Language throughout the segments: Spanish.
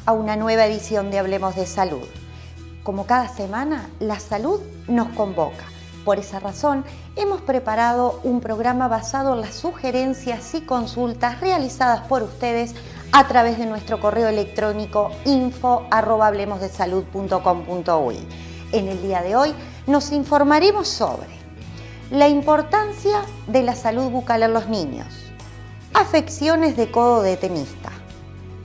a una nueva edición de Hablemos de Salud. Como cada semana, la salud nos convoca. Por esa razón, hemos preparado un programa basado en las sugerencias y consultas realizadas por ustedes a través de nuestro correo electrónico info@hablemosdesalud.com.uy. En el día de hoy nos informaremos sobre la importancia de la salud bucal en los niños, afecciones de codo de tenista,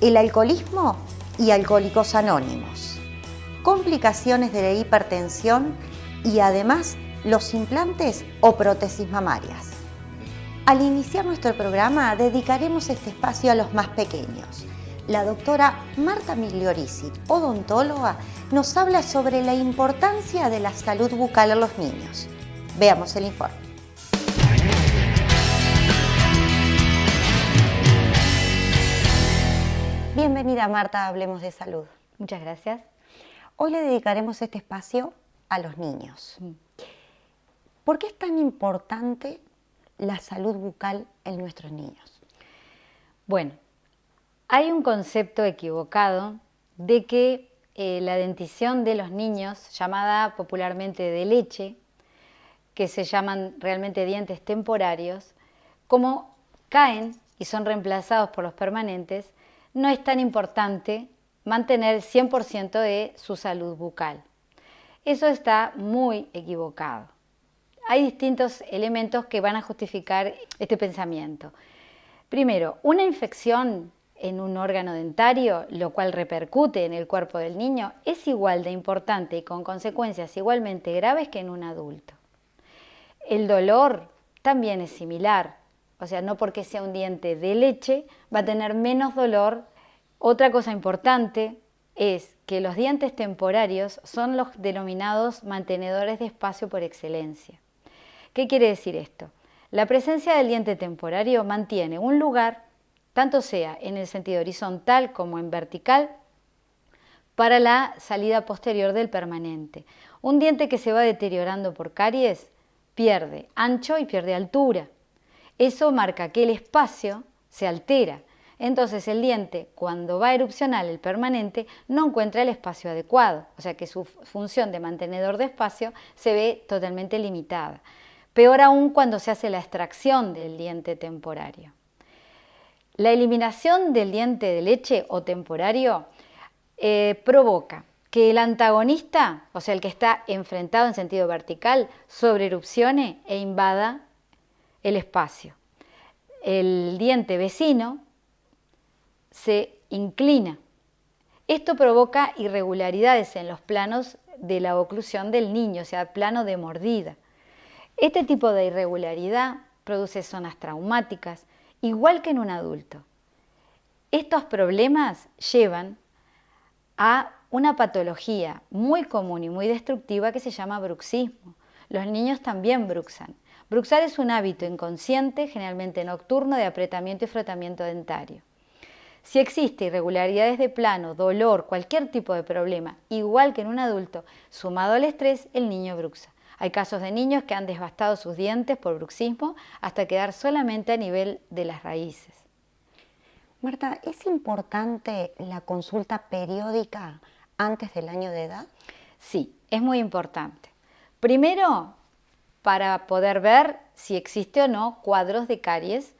el alcoholismo y Alcohólicos Anónimos, complicaciones de la hipertensión y además los implantes o prótesis mamarias. Al iniciar nuestro programa dedicaremos este espacio a los más pequeños. La doctora Marta Migliorisi, odontóloga, nos habla sobre la importancia de la salud bucal en los niños. Veamos el informe. Bienvenida, Marta, a Hablemos de Salud. Muchas gracias. Hoy le dedicaremos este espacio a los niños. ¿Por qué es tan importante la salud bucal en nuestros niños? Bueno, hay un concepto equivocado de que la dentición de los niños, llamada popularmente de leche, que se llaman realmente dientes temporarios, como caen y son reemplazados por los permanentes, no es tan importante mantener el 100% de su salud bucal. Eso está muy equivocado. Hay distintos elementos que van a justificar este pensamiento. Primero, una infección en un órgano dentario, lo cual repercute en el cuerpo del niño, es igual de importante y con consecuencias igualmente graves que en un adulto. El dolor también es similar, o sea, no porque sea un diente de leche va a tener menos dolor. Otra cosa importante es que los dientes temporarios son los denominados mantenedores de espacio por excelencia. ¿Qué quiere decir esto? La presencia del diente temporario mantiene un lugar, tanto sea en el sentido horizontal como en vertical, para la salida posterior del permanente. Un diente que se va deteriorando por caries pierde ancho y pierde altura. Eso marca que el espacio se altera. Entonces el diente, cuando va a erupcionar el permanente, no encuentra el espacio adecuado, o sea que su función de mantenedor de espacio se ve totalmente limitada. Peor aún cuando se hace la extracción del diente temporario. La eliminación del diente de leche o temporario provoca que el antagonista, o sea el que está enfrentado en sentido vertical, sobreerupcione e invada el espacio. El diente vecino se inclina. Esto provoca irregularidades en los planos de la oclusión del niño, o sea, plano de mordida. Este tipo de irregularidad produce zonas traumáticas, igual que en un adulto. Estos problemas llevan a una patología muy común y muy destructiva que se llama bruxismo. Los niños también bruxan. Bruxar es un hábito inconsciente, generalmente nocturno, de apretamiento y frotamiento dentario. Si existe irregularidades de plano, dolor, cualquier tipo de problema, igual que en un adulto, sumado al estrés, el niño bruxa. Hay casos de niños que han devastado sus dientes por bruxismo hasta quedar solamente a nivel de las raíces. Marta, ¿es importante la consulta periódica antes del año de edad? Sí, es muy importante. Primero, para poder ver si existe o no cuadros de caries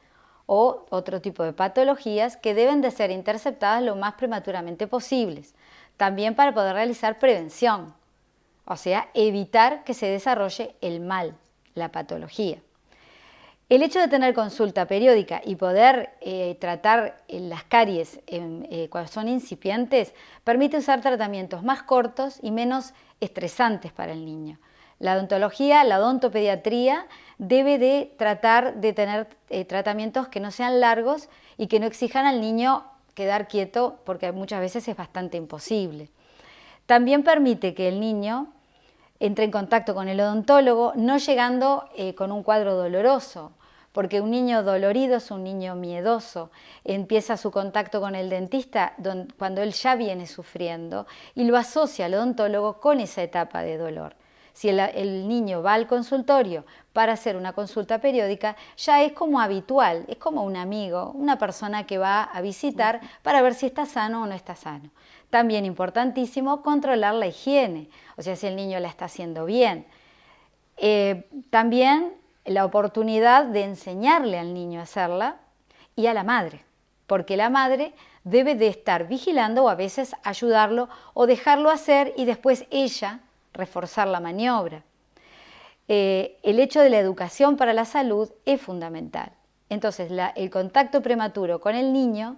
o otro tipo de patologías que deben de ser interceptadas lo más prematuramente posibles. También para poder realizar prevención, o sea, evitar que se desarrolle el mal, la patología. El hecho de tener consulta periódica y poder tratar las caries cuando son incipientes permite usar tratamientos más cortos y menos estresantes para el niño. La odontología, la odontopediatría debe de tratar de tener tratamientos que no sean largos y que no exijan al niño quedar quieto, porque muchas veces es bastante imposible. También permite que el niño entre en contacto con el odontólogo, no llegando con un cuadro doloroso, porque un niño dolorido es un niño miedoso, empieza su contacto con el dentista cuando él ya viene sufriendo y lo asocia al odontólogo con esa etapa de dolor. Si el niño va al consultorio para hacer una consulta periódica, ya es como habitual, es como un amigo, una persona que va a visitar para ver si está sano o no está sano. También importantísimo controlar la higiene, o sea, si el niño la está haciendo bien. También la oportunidad de enseñarle al niño a hacerla y a la madre, porque la madre debe de estar vigilando o a veces ayudarlo o dejarlo hacer y después ella reforzar la maniobra. El hecho de la educación para la salud es fundamental. Entonces, el contacto prematuro con el niño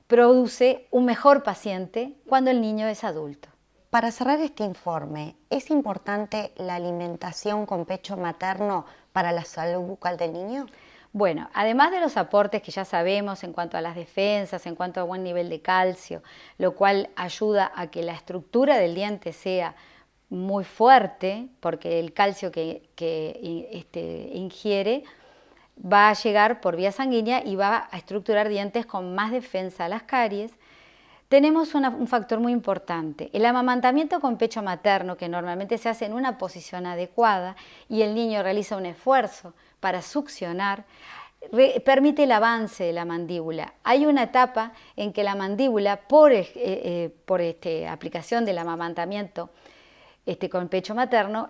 produce un mejor paciente cuando el niño es adulto. Para cerrar este informe, ¿es importante la alimentación con pecho materno para la salud bucal del niño? Bueno, además de los aportes que ya sabemos en cuanto a las defensas, en cuanto a buen nivel de calcio, lo cual ayuda a que la estructura del diente sea muy fuerte, porque el calcio que ingiere va a llegar por vía sanguínea y va a estructurar dientes con más defensa a las caries. Tenemos un factor muy importante, el amamantamiento con pecho materno, que normalmente se hace en una posición adecuada y el niño realiza un esfuerzo para succionar, permite el avance de la mandíbula. Hay una etapa en que la mandíbula, por aplicación del amamantamiento con pecho materno,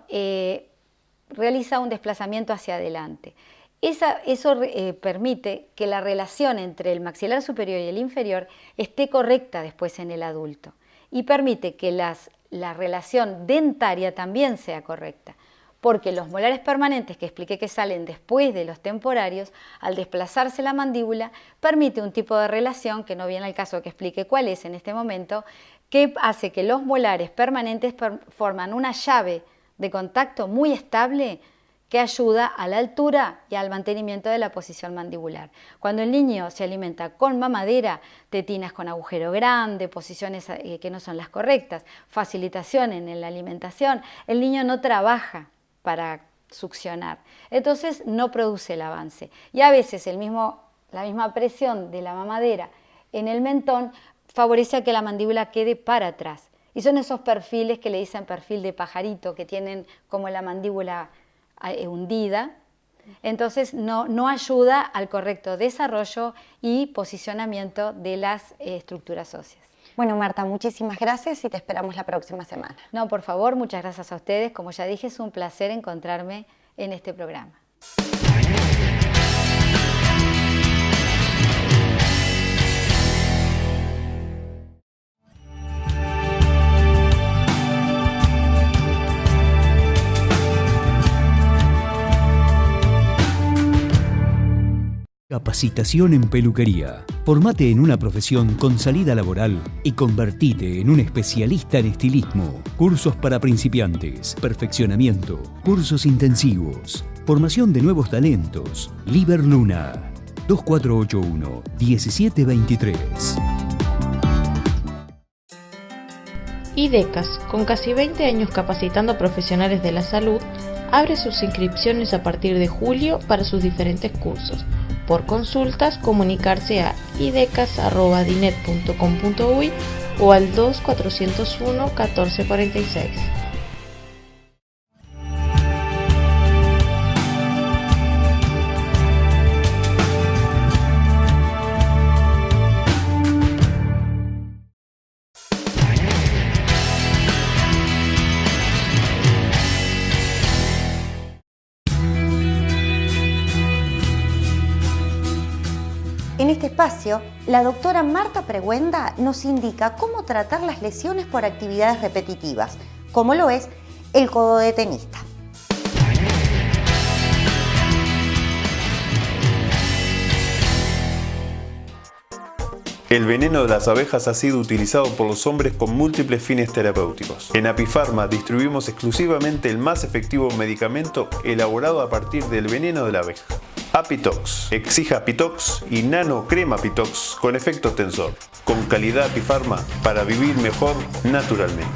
realiza un desplazamiento hacia adelante. Eso permite que la relación entre el maxilar superior y el inferior esté correcta después en el adulto y permite que la relación dentaria también sea correcta, porque los molares permanentes que expliqué que salen después de los temporarios, al desplazarse la mandíbula, permite un tipo de relación, que no viene al caso que explique cuál es en este momento, que hace que los molares permanentes forman una llave de contacto muy estable que ayuda a la altura y al mantenimiento de la posición mandibular. Cuando el niño se alimenta con mamadera, tetinas con agujero grande, posiciones que no son las correctas, facilitación en la alimentación, el niño no trabaja para succionar, entonces no produce el avance. Y a veces la misma presión de la mamadera en el mentón favorece a que la mandíbula quede para atrás. Y son esos perfiles que le dicen perfil de pajarito, que tienen como la mandíbula hundida, entonces no ayuda al correcto desarrollo y posicionamiento de las estructuras óseas. Bueno, Marta, muchísimas gracias y te esperamos la próxima semana. No, por favor, muchas gracias a ustedes. Como ya dije, es un placer encontrarme en este programa. Capacitación en peluquería. Formate en una profesión con salida laboral y convertite en un especialista en estilismo. Cursos para principiantes, perfeccionamiento, cursos intensivos, formación de nuevos talentos. Liber Luna, 2481-1723. IDECAS, con casi 20 años capacitando a profesionales de la salud, abre sus inscripciones a partir de julio para sus diferentes cursos. Por consultas, comunicarse a idecas@dinet.com.uy o al 2401-1446. En este espacio, la doctora Marta Preguenda nos indica cómo tratar las lesiones por actividades repetitivas, como lo es el codo de tenista. El veneno de las abejas ha sido utilizado por los hombres con múltiples fines terapéuticos. En Apifarma distribuimos exclusivamente el más efectivo medicamento elaborado a partir del veneno de la abeja. Apitox, Exija Apitox y Nano Crema Apitox con efecto tensor. Con calidad Apifarma para vivir mejor naturalmente.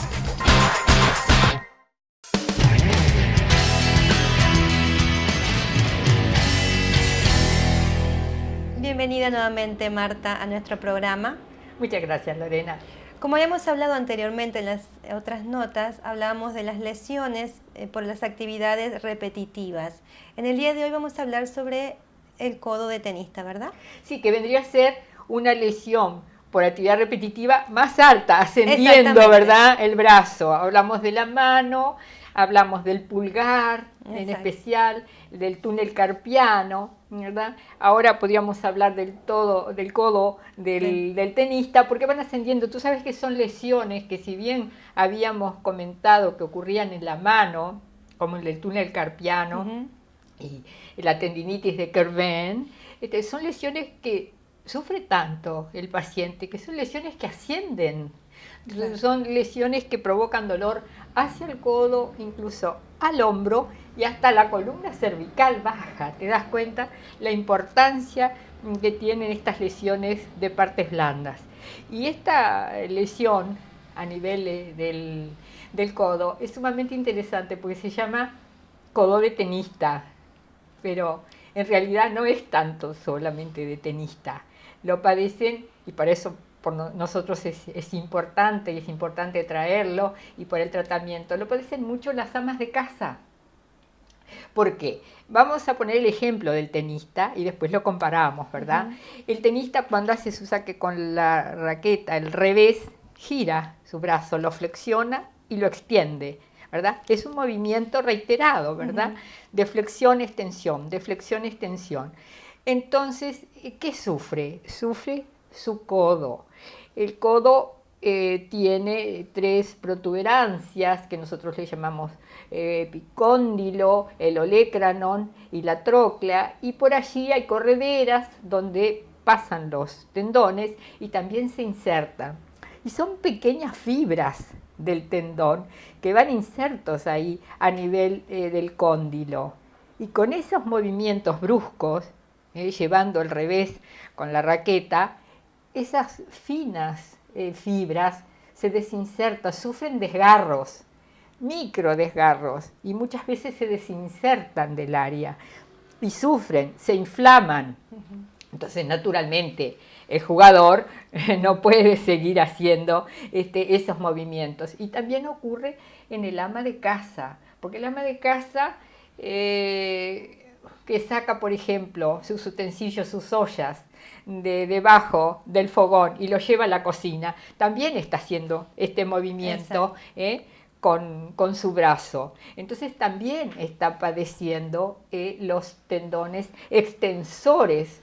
Bienvenida nuevamente, Marta, a nuestro programa. Muchas gracias, Lorena. Como habíamos hablado anteriormente en las otras notas, hablábamos de las lesiones por las actividades repetitivas. En el día de hoy vamos a hablar sobre el codo de tenista, ¿verdad? Sí, que vendría a ser una lesión por actividad repetitiva más alta, ascendiendo, ¿verdad?, el brazo. Hablamos de la mano, hablamos del pulgar, en especial, del túnel carpiano, ¿verdad? Ahora podríamos hablar del codo del tenista, porque van ascendiendo. Tú sabes que son lesiones que, si bien habíamos comentado que ocurrían en la mano, como el del túnel carpiano y la tendinitis de Kerven, son lesiones que sufre tanto el paciente, que son lesiones que ascienden. Son lesiones que provocan dolor hacia el codo, incluso al hombro y hasta la columna cervical baja. ¿Te das cuenta la importancia que tienen estas lesiones de partes blandas? Y esta lesión a nivel del codo es sumamente interesante porque se llama codo de tenista, pero en realidad no es tanto solamente de tenista. Lo padecen, y por eso por nosotros es importante, y es importante traerlo, y por el tratamiento, lo padecen mucho las amas de casa. ¿Por qué? Vamos a poner el ejemplo del tenista y después lo comparamos, ¿verdad? El tenista, cuando hace su saque con la raqueta, el revés, gira su brazo, lo flexiona y lo extiende, ¿verdad? Es un movimiento reiterado, ¿verdad? De flexión, extensión, de flexión, extensión. Entonces, ¿qué sufre? Sufre su codo. El codo tiene 3 protuberancias que nosotros le llamamos epicóndilo, el olecranon y la tróclea, y por allí hay correderas donde pasan los tendones y también se insertan. Y son pequeñas fibras del tendón que van insertos ahí a nivel del cóndilo. Y con esos movimientos bruscos, llevando el revés con la raqueta, esas finas fibras se desinsertan, sufren desgarros, micro desgarros, y muchas veces se desinsertan del área y sufren, se inflaman. Entonces, naturalmente, el jugador no puede seguir haciendo esos movimientos. Y también ocurre en el ama de casa, porque el ama de casa que saca, por ejemplo, sus utensilios, sus ollas de debajo del fogón y lo lleva a la cocina, también está haciendo este movimiento con su brazo. Entonces también está padeciendo los tendones extensores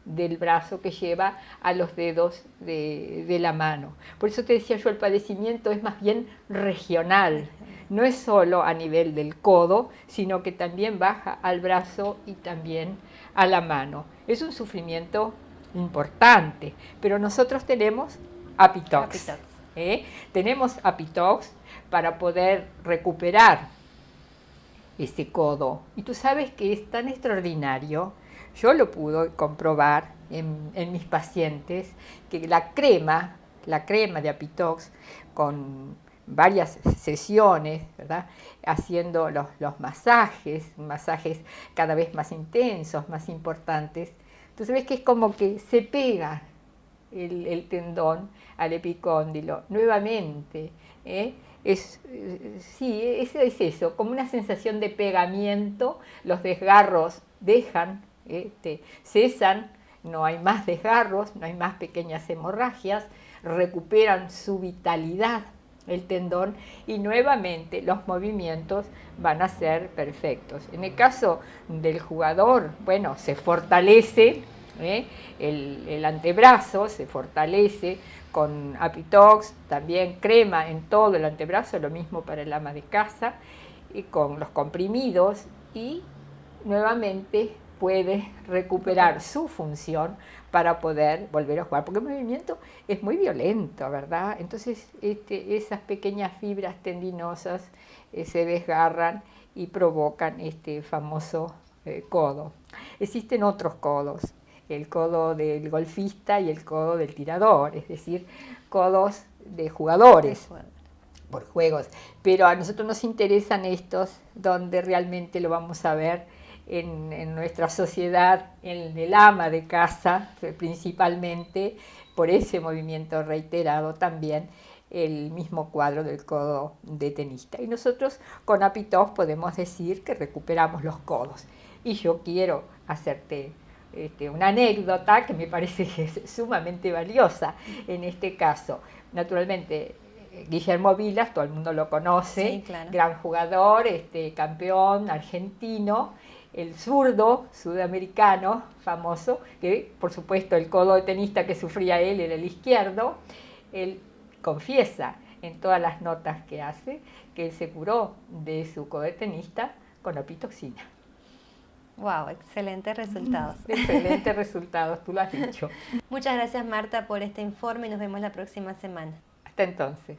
del brazo que lleva a los dedos de la mano. Por eso te decía yo, el padecimiento es más bien regional. No es solo a nivel del codo, sino que también baja al brazo y también a la mano. Es un sufrimiento importante, pero nosotros tenemos Apitox. Tenemos Apitox para poder recuperar ese codo. Y tú sabes que es tan extraordinario, yo lo pude comprobar en mis pacientes, que la crema de Apitox, con varias sesiones, ¿verdad?, haciendo los masajes cada vez más intensos, más importantes. Entonces ves que es como que se pega el tendón al epicóndilo nuevamente. Es eso, como una sensación de pegamiento. Los desgarros dejan, cesan, no hay más desgarros, no hay más pequeñas hemorragias, recuperan su vitalidad el tendón y nuevamente los movimientos van a ser perfectos. En el caso del jugador, bueno, se fortalece el antebrazo, se fortalece con Apitox, también crema en todo el antebrazo, lo mismo para el ama de casa, y con los comprimidos, y nuevamente puede recuperar su función para poder volver a jugar, porque el movimiento es muy violento, ¿verdad? Entonces esas pequeñas fibras tendinosas se desgarran y provocan este famoso codo. Existen otros codos, el codo del golfista y el codo del tirador, es decir, codos de jugadores por juegos, pero a nosotros nos interesan estos donde realmente lo vamos a ver en nuestra sociedad, en el ama de casa, principalmente, por ese movimiento reiterado también, el mismo cuadro del codo de tenista. Y nosotros con Apitow podemos decir que recuperamos los codos. Y yo quiero hacerte una anécdota que me parece que es sumamente valiosa en este caso. Naturalmente, Guillermo Vilas, todo el mundo lo conoce, sí, claro. Gran jugador, campeón argentino, el zurdo sudamericano famoso, que por supuesto el codo de tenista que sufría él era el izquierdo. Él confiesa en todas las notas que hace que él se curó de su codo de tenista con apitoxina. Wow, excelentes resultados. Excelentes resultados, tú lo has dicho. Muchas gracias, Marta, por este informe y nos vemos la próxima semana. Hasta entonces.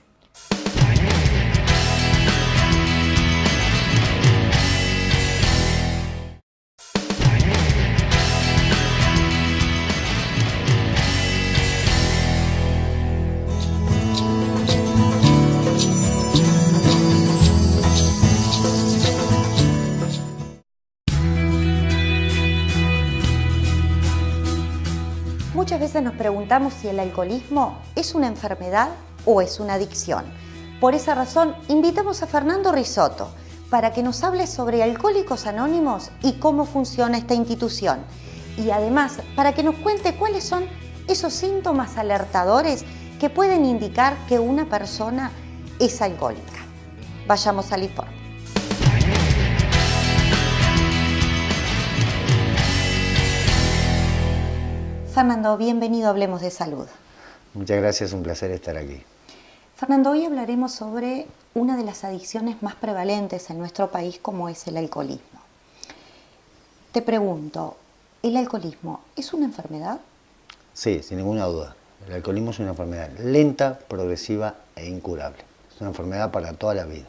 Muchas veces nos preguntamos si el alcoholismo es una enfermedad o es una adicción. Por esa razón, invitamos a Fernando Risotto para que nos hable sobre Alcohólicos Anónimos y cómo funciona esta institución. Y además, para que nos cuente cuáles son esos síntomas alertadores que pueden indicar que una persona es alcohólica. Vayamos al informe. Fernando, bienvenido a Hablemos de Salud. Muchas gracias, un placer estar aquí. Fernando, hoy hablaremos sobre una de las adicciones más prevalentes en nuestro país, como es el alcoholismo. Te pregunto, ¿el alcoholismo es una enfermedad? Sí, sin ninguna duda. El alcoholismo es una enfermedad lenta, progresiva e incurable. Es una enfermedad para toda la vida.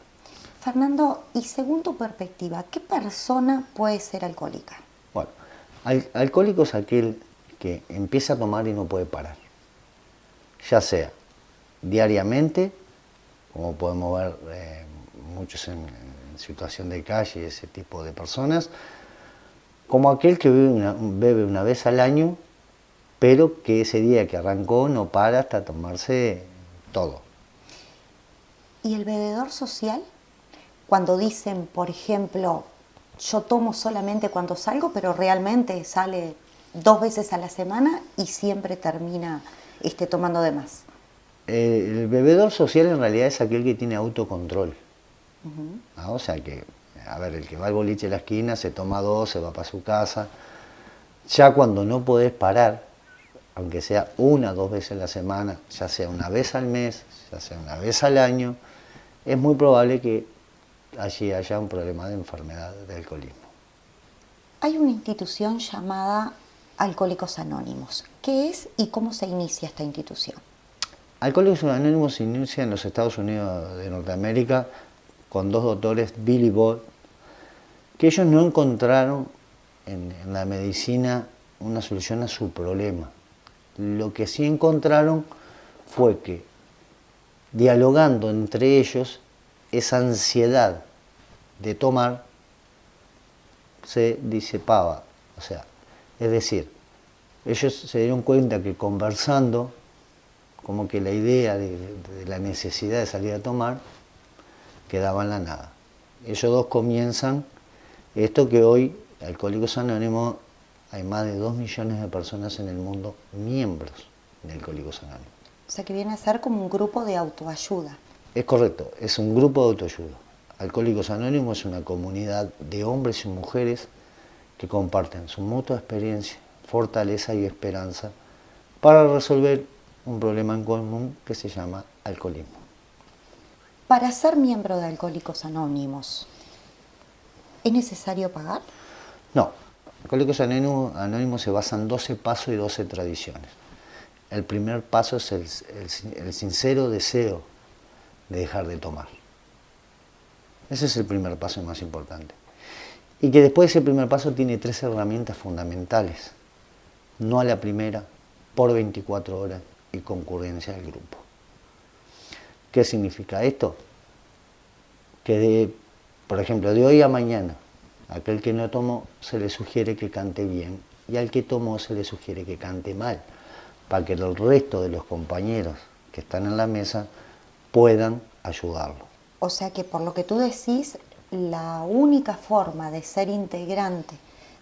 Fernando, y según tu perspectiva, ¿qué persona puede ser alcohólica? Bueno, alcohólico es aquel que empieza a tomar y no puede parar. Ya sea diariamente, como podemos ver muchos en situación de calle, ese tipo de personas, como aquel que bebe una vez al año, pero que ese día que arrancó no para hasta tomarse todo. ¿Y el bebedor social? Cuando dicen, por ejemplo, yo tomo solamente cuando salgo, pero realmente sale 2 veces a la semana y siempre termina tomando de más. El bebedor social en realidad es aquel que tiene autocontrol. O sea que, a ver, el que va al boliche de la esquina se toma 2, se va para su casa. Ya cuando no podés parar, aunque sea 1 o 2 veces a la semana, ya sea una vez al mes, ya sea una vez al año, es muy probable que allí haya un problema de enfermedad de alcoholismo. Hay una institución llamada Alcohólicos Anónimos. ¿Qué es y cómo se inicia esta institución? Alcohólicos Anónimos se inicia en los Estados Unidos de Norteamérica con 2 doctores, Bill y Bob, que ellos no encontraron en la medicina una solución a su problema. Lo que sí encontraron fue que, dialogando entre ellos, esa ansiedad de tomar se disipaba. O sea, es decir, ellos se dieron cuenta que conversando, como que la idea de la necesidad de salir a tomar quedaba en la nada. Ellos 2 comienzan esto que hoy, Alcohólicos Anónimos, hay más de 2 millones de personas en el mundo miembros de Alcohólicos Anónimos. O sea que viene a ser como un grupo de autoayuda. Es correcto, es un grupo de autoayuda. Alcohólicos Anónimos es una comunidad de hombres y mujeres que comparten su mutua experiencia, fortaleza y esperanza para resolver un problema en común que se llama alcoholismo. Para ser miembro de Alcohólicos Anónimos, ¿es necesario pagar? No, Alcohólicos Anónimos se basa en 12 pasos y 12 tradiciones. El primer paso es el sincero deseo de dejar de tomar. Ese es el primer paso más importante. Y que después de ese primer paso tiene 3 herramientas fundamentales. No a la primera, por 24 horas y concurrencia del grupo. ¿Qué significa esto? Que por ejemplo, de hoy a mañana, Aquel que no tomó se le sugiere que cante bien y al que tomó se le sugiere que cante mal, para que el resto de los compañeros que están en la mesa puedan ayudarlo. O sea que por lo que tú decís, la única forma de ser integrante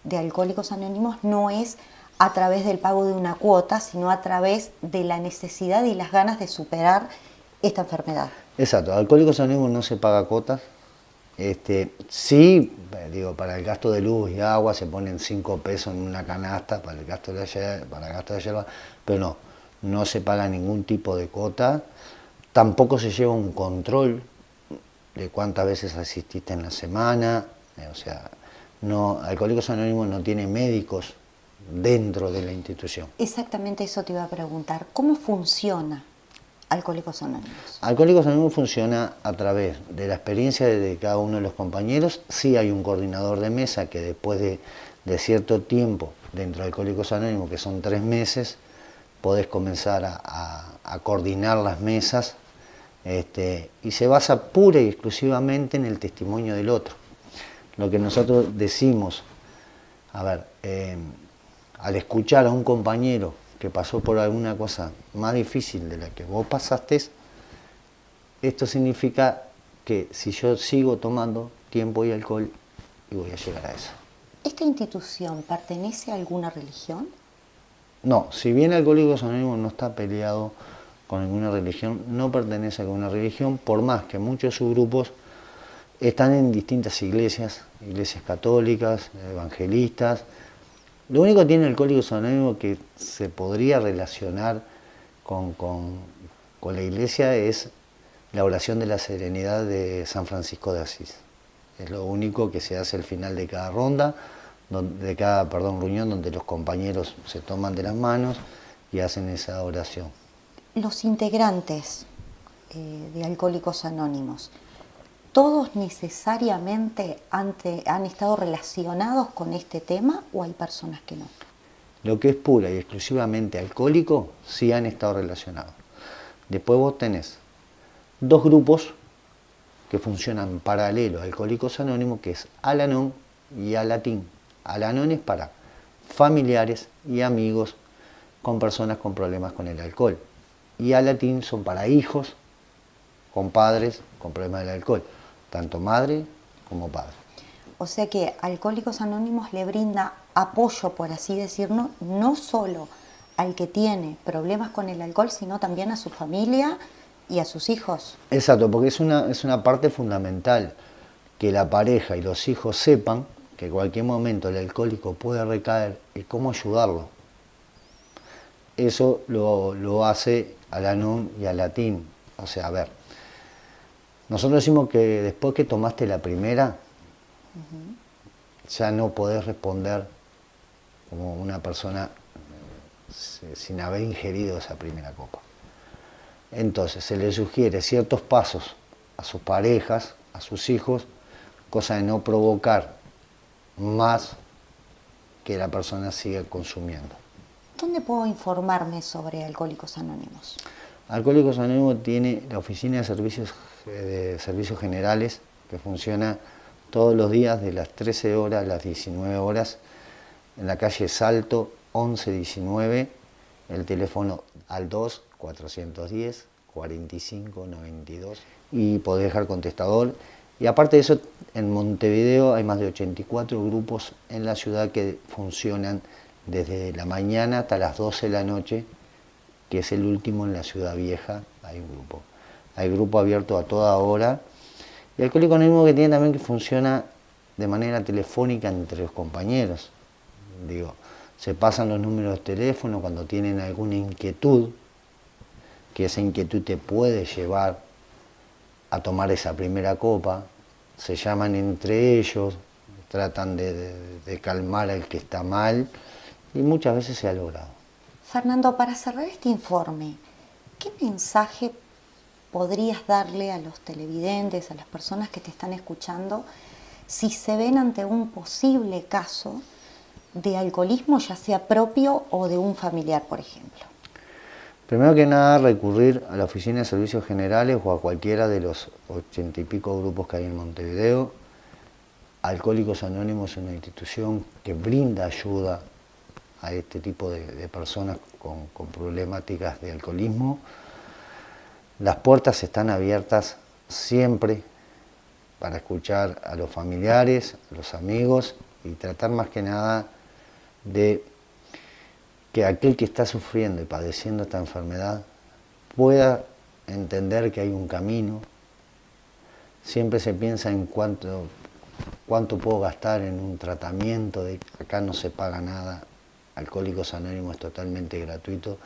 de Alcohólicos Anónimos no es a través del pago de una cuota, sino a través de la necesidad y las ganas de superar esta enfermedad. Exacto, Alcohólicos Anónimos no se paga cuotas. Sí, digo, para el gasto de luz y agua se ponen 5 pesos en una canasta para el gasto de la yerba, pero no se paga ningún tipo de cuota. Tampoco se lleva un control de cuántas veces asististe en la semana. O sea, Alcohólicos Anónimos no tiene médicos dentro de la institución. Exactamente eso te iba a preguntar. ¿Cómo funciona Alcohólicos Anónimos? Alcohólicos Anónimos funciona a través de la experiencia de cada uno de los compañeros. Sí hay un coordinador de mesa que después de cierto tiempo dentro de Alcohólicos Anónimos, que son 3 meses, podés comenzar a coordinar las mesas, y se basa pura y exclusivamente en el testimonio del otro. Lo que nosotros decimos, al escuchar a un compañero que pasó por alguna cosa más difícil de la que vos pasaste, esto significa que si yo sigo tomando tiempo y alcohol, y voy a llegar a eso. ¿Esta institución pertenece a alguna religión? No, si bien Alcohólicos Anónimos no está peleado con ninguna religión, no pertenece a ninguna religión, por más que muchos subgrupos están en distintas iglesias católicas, evangelistas. Lo único que tiene Alcohólicos Anónimos que se podría relacionar con la iglesia es la oración de la serenidad de San Francisco de Asís. Es lo único que se hace al final de cada ronda, de cada reunión, donde los compañeros se toman de las manos y hacen esa oración. Los integrantes de Alcohólicos Anónimos, ¿todos necesariamente han estado relacionados con este tema o hay personas que no? Lo que es pura y exclusivamente alcohólico, sí han estado relacionados. Después vos tenés 2 grupos que funcionan paralelo a Alcohólicos Anónimos, que es Al-Anon y Al-Latín. Al-Anon es para familiares y amigos con personas con problemas con el alcohol. Y Al-Latín son para hijos con padres con problemas del alcohol, tanto madre como padre. O sea que Alcohólicos Anónimos le brinda apoyo, por así decirlo, no solo al que tiene problemas con el alcohol, sino también a su familia y a sus hijos. Exacto, porque es una parte fundamental que la pareja y los hijos sepan que en cualquier momento el alcohólico puede recaer y cómo ayudarlo. Eso lo hace Al-Anon y Al-Latín. O sea, nosotros decimos que después que tomaste la primera, ya no podés responder como una persona sin haber ingerido esa primera copa. Entonces se les sugiere ciertos pasos a sus parejas, a sus hijos, cosa de no provocar más que la persona siga consumiendo. ¿Dónde puedo informarme sobre Alcohólicos Anónimos? Alcohólicos Anónimos tiene la oficina de servicios generales que funciona todos los días de las 13 horas a las 19 horas en la calle Salto 1119, el teléfono al 2-410-4592 y podés dejar contestador. Y aparte de eso, en Montevideo hay más de 84 grupos en la ciudad que funcionan desde la mañana hasta las 12 de la noche, que es el último en la Ciudad Vieja, hay un grupo. Hay grupo abierto a toda hora. Y Alcohólicos Anónimos que tiene también que funciona de manera telefónica entre los compañeros. Se pasan los números de teléfono cuando tienen alguna inquietud, que esa inquietud te puede llevar a tomar esa primera copa. Se llaman entre ellos, tratan de calmar al que está mal y muchas veces se ha logrado. Fernando, para cerrar este informe, ¿qué mensaje podrías darle a los televidentes, a las personas que te están escuchando, si se ven ante un posible caso de alcoholismo, ya sea propio o de un familiar, por ejemplo? Primero que nada, recurrir a la Oficina de Servicios Generales o a cualquiera de los 80 y pico grupos que hay en Montevideo Alcohólicos Anónimos es una institución que brinda ayuda a este tipo de personas con problemáticas de alcoholismo. Las puertas están abiertas siempre para escuchar a los familiares, a los amigos y tratar más que nada de que aquel que está sufriendo y padeciendo esta enfermedad pueda entender que hay un camino. Siempre se piensa en cuánto puedo gastar en un tratamiento, de acá no se paga nada, Alcohólicos Anónimos es totalmente gratuito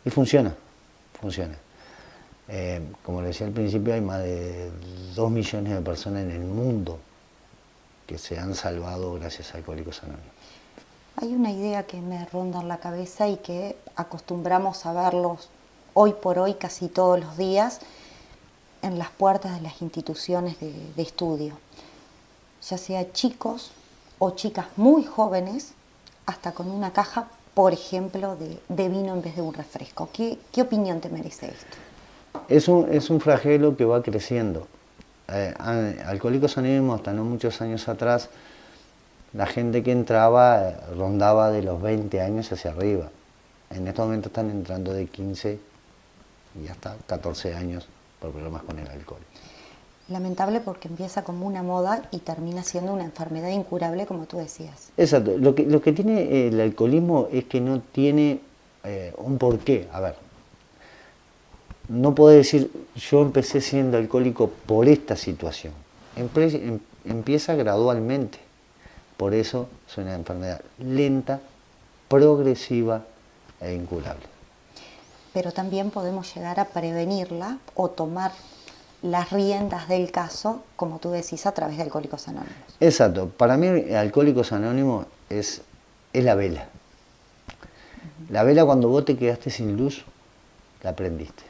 y funciona. Como le decía al principio, hay más de 2 millones de personas en el mundo que se han salvado gracias a Alcohólicos Anónimos. Hay una idea que me ronda en la cabeza y que acostumbramos a verlos hoy por hoy casi todos los días en las puertas de las instituciones de estudio, ya sea chicos o chicas muy jóvenes, hasta con una caja, por ejemplo, de vino en vez de un refresco. ¿Qué opinión te merece esto? Es un flagelo que va creciendo. Alcohólicos Anónimos, hasta no muchos años atrás, la gente que entraba rondaba de los 20 años hacia arriba. En estos momentos están entrando de 15 y hasta 14 años por problemas con el alcohol. Lamentable porque empieza como una moda y termina siendo una enfermedad incurable, como tú decías. Exacto. Lo que tiene el alcoholismo es que no tiene un porqué. A ver, no puedo decir yo empecé siendo alcohólico por esta situación. Empieza gradualmente. Por eso es una enfermedad lenta, progresiva e incurable. Pero también podemos llegar a prevenirla o tomar las riendas del caso, como tú decís, a través de Alcohólicos Anónimos. Exacto. Para mí, Alcohólicos Anónimos es la vela. La vela, cuando vos te quedaste sin luz, la prendiste.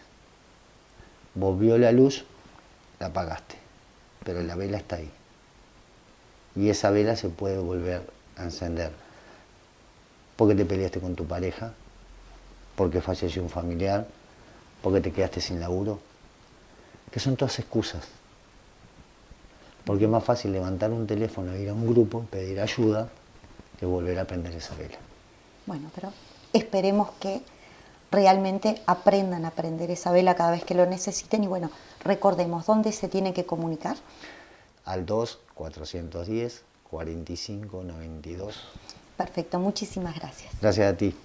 Volvió la luz, la apagaste. Pero la vela está ahí. Y esa vela se puede volver a encender. Porque te peleaste con tu pareja, porque falleció un familiar, porque te quedaste sin laburo. Que son todas excusas. Porque es más fácil levantar un teléfono, ir a un grupo, pedir ayuda, que volver a prender esa vela. Bueno, pero esperemos que realmente aprendan a prender esa vela cada vez que lo necesiten. Y bueno, recordemos, ¿dónde se tiene que comunicar? Al 2-410-4592. Perfecto, muchísimas gracias. Gracias a ti.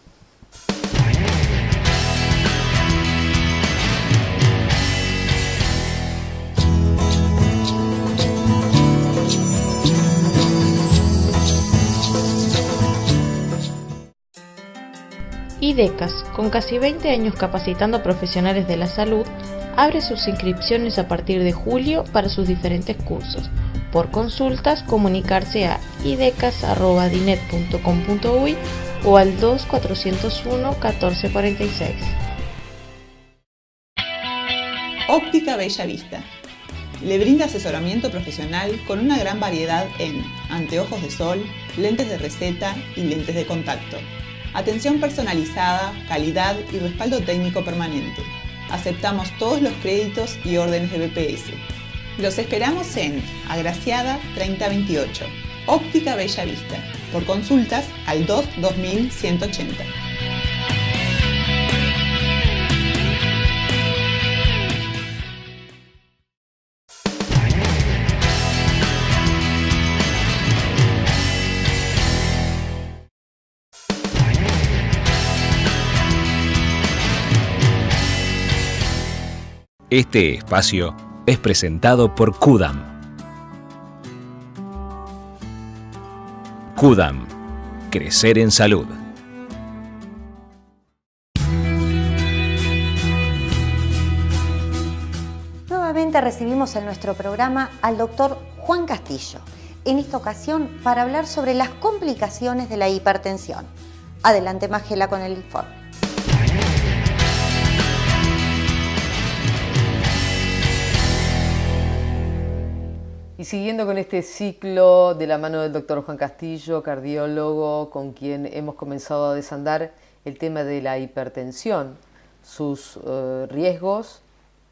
IDECAS, con casi 20 años capacitando a profesionales de la salud, abre sus inscripciones a partir de julio para sus diferentes cursos. Por consultas, comunicarse a idecas@dinet.com.uy o al 2-401-1446. Óptica Bella Vista. Le brinda asesoramiento profesional con una gran variedad en anteojos de sol, lentes de receta y lentes de contacto. Atención personalizada, calidad y respaldo técnico permanente. Aceptamos todos los créditos y órdenes de BPS. Los esperamos en Agraciada 3028, Óptica Bella Vista. Por consultas al 2-2180. Este espacio es presentado por Kudam. Kudam. Crecer en salud. Nuevamente recibimos en nuestro programa al doctor Juan Castillo, en esta ocasión para hablar sobre las complicaciones de la hipertensión. Adelante, Magela, con el informe. Y siguiendo con este ciclo de la mano del doctor Juan Castillo, cardiólogo, con quien hemos comenzado a desandar el tema de la hipertensión, sus riesgos,